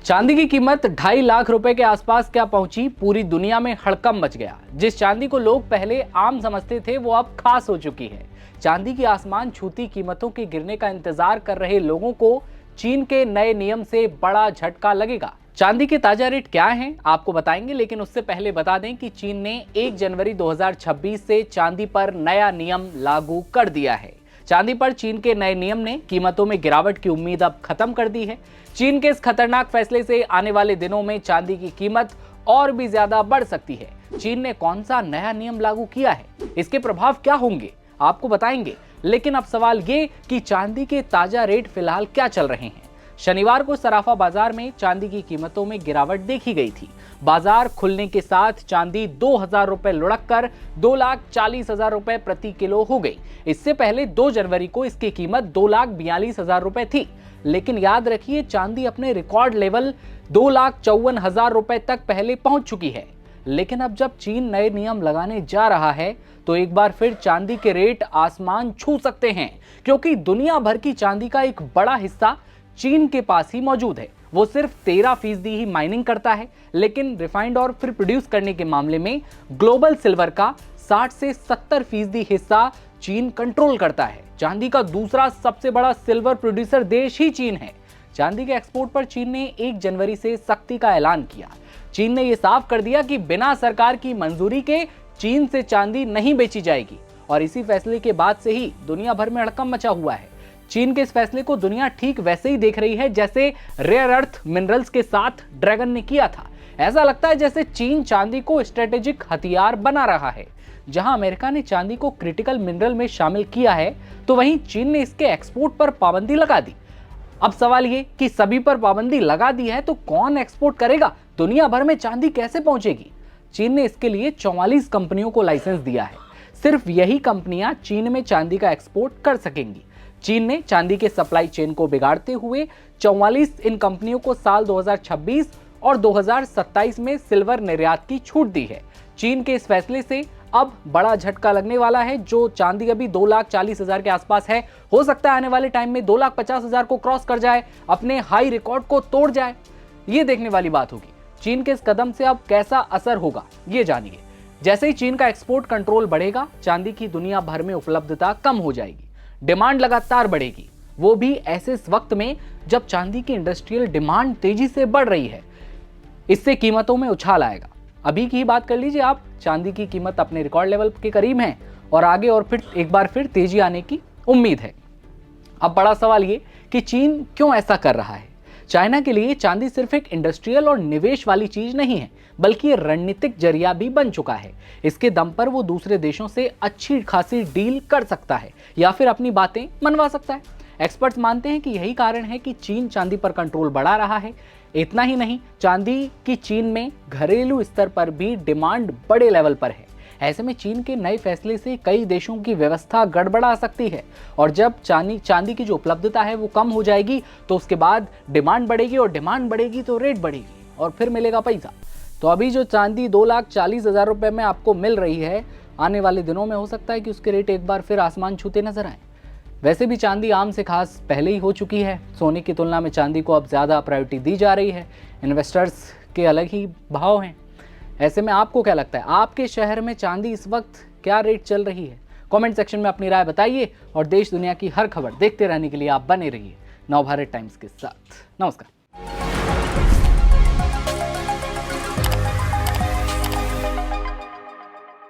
चांदी की कीमत 2.5 लाख रुपए के आसपास क्या पहुंची, पूरी दुनिया में हड़कंप मच गया। जिस चांदी को लोग पहले आम समझते थे वो अब खास हो चुकी है। चांदी की आसमान छूती कीमतों के गिरने का इंतजार कर रहे लोगों को चीन के नए नियम से बड़ा झटका लगेगा। चांदी के ताजा रेट क्या हैं आपको बताएंगे, लेकिन उससे पहले बता दें कि चीन ने 1 जनवरी 2026 से चांदी पर नया नियम लागू कर दिया है। चांदी पर चीन के नए नियम ने कीमतों में गिरावट की उम्मीद अब खत्म कर दी है। चीन के इस खतरनाक फैसले से आने वाले दिनों में चांदी की कीमत और भी ज्यादा बढ़ सकती है। चीन ने कौन सा नया नियम लागू किया है, इसके प्रभाव क्या होंगे, आपको बताएंगे। लेकिन अब सवाल ये कि चांदी के ताजा रेट फिलहाल क्या चल रहे हैं। शनिवार को सराफा बाजार में चांदी की कीमतों में गिरावट देखी गई थी। बाजार खुलने के साथ चांदी 2,000 रुपए लुढ़क कर 2,40,000 रुपए प्रति किलो हो गई। इससे पहले 2 जनवरी को इसकी कीमत 2,42,000 रुपए थी। लेकिन याद रखिए, चांदी अपने रिकॉर्ड लेवल 2,54,000 रुपए तक पहले पहुंच चुकी है। लेकिन अब जब चीन नए नियम लगाने जा रहा है तो एक बार फिर चांदी के रेट आसमान छू सकते हैं, क्योंकि दुनिया भर की चांदी का एक बड़ा हिस्सा चीन के पास ही मौजूद है। वो सिर्फ 13% ही माइनिंग करता है, लेकिन रिफाइंड और फिर प्रोड्यूस करने के मामले में ग्लोबल सिल्वर का 60 से 70% हिस्सा चीन कंट्रोल करता है। चांदी का दूसरा सबसे बड़ा सिल्वर प्रोड्यूसर देश ही चीन है। चांदी के एक्सपोर्ट पर चीन ने 1 जनवरी से सख्ती का ऐलान किया। चीन ने यह साफ कर दिया कि बिना सरकार की मंजूरी के चीन से चांदी नहीं बेची जाएगी, और इसी फैसले के बाद से ही दुनिया भर में हड़कंप मचा हुआ है। चीन के इस फैसले को दुनिया ठीक वैसे ही देख रही है जैसे रेयर अर्थ मिनरल्स के साथ ड्रैगन ने किया था। ऐसा लगता है जैसे चीन चांदी को स्ट्रेटेजिक हथियार बना रहा है। जहां अमेरिका ने चांदी को क्रिटिकल मिनरल में शामिल किया है, तो वहीं चीन ने इसके एक्सपोर्ट पर पाबंदी लगा दी। अब सवाल ये कि सभी पर पाबंदी लगा दी है तो कौन एक्सपोर्ट करेगा, दुनिया भर में चांदी कैसे पहुंचेगी। चीन ने इसके लिए 44 कंपनियों को लाइसेंस दिया है। सिर्फ यही कंपनियां चीन में चांदी का एक्सपोर्ट कर सकेंगी। चीन ने चांदी के सप्लाई चेन को बिगाड़ते हुए 44 इन कंपनियों को साल 2026 और 2027 में सिल्वर निर्यात की छूट दी है। चीन के इस फैसले से अब बड़ा झटका लगने वाला है। जो चांदी अभी 2,40,000 के आसपास है, हो सकता है आने वाले टाइम में 2,50,000 को क्रॉस कर जाए, अपने हाई रिकॉर्ड को तोड़ जाए। ये देखने वाली बात होगी। चीन के इस कदम से अब कैसा असर होगा, ये जानिए। जैसे ही चीन का एक्सपोर्ट कंट्रोल बढ़ेगा, चांदी की दुनिया भर में उपलब्धता कम हो जाएगी, डिमांड लगातार बढ़ेगी, वो भी ऐसे वक्त में जब चांदी की इंडस्ट्रियल डिमांड तेजी से बढ़ रही है। इससे कीमतों में उछाल आएगा। अभी की ही बात कर लीजिए आप, चांदी की कीमत अपने रिकॉर्ड लेवल के करीब है और आगे और फिर एक बार फिर तेजी आने की उम्मीद है। अब बड़ा सवाल ये कि चीन क्यों ऐसा कर रहा है। चाइना के लिए चांदी सिर्फ एक इंडस्ट्रियल और निवेश वाली चीज नहीं है, बल्कि ये रणनीतिक जरिया भी बन चुका है। इसके दम पर वो दूसरे देशों से अच्छी खासी डील कर सकता है या फिर अपनी बातें मनवा सकता है। एक्सपर्ट्स मानते हैं कि यही कारण है कि चीन चांदी पर कंट्रोल बढ़ा रहा है। इतना ही नहीं, चांदी की चीन में घरेलू स्तर पर भी डिमांड बड़े लेवल पर है। ऐसे में चीन के नए फैसले से कई देशों की व्यवस्था गड़बड़ा सकती है, और जब चांदी की जो उपलब्धता है वो कम हो जाएगी तो उसके बाद डिमांड बढ़ेगी, और डिमांड बढ़ेगी तो रेट बढ़ेगी और फिर मिलेगा पैसा। तो अभी जो चांदी 2,40,000 रुपए में आपको मिल रही है, आने वाले दिनों में हो सकता है कि उसके रेट एक बार फिर आसमान छूते नजर आए। वैसे भी चांदी आम से खास पहले ही हो चुकी है। सोने की तुलना में चांदी को अब ज़्यादा प्रायोरिटी दी जा रही है। इन्वेस्टर्स के अलग ही भाव हैं। ऐसे में आपको क्या लगता है, आपके शहर में चांदी इस वक्त क्या रेट चल रही है? कमेंट सेक्शन में अपनी राय बताइए, और देश दुनिया की हर खबर देखते रहने के लिए आप बने रहिए नवभारत टाइम्स के साथ। नमस्कार।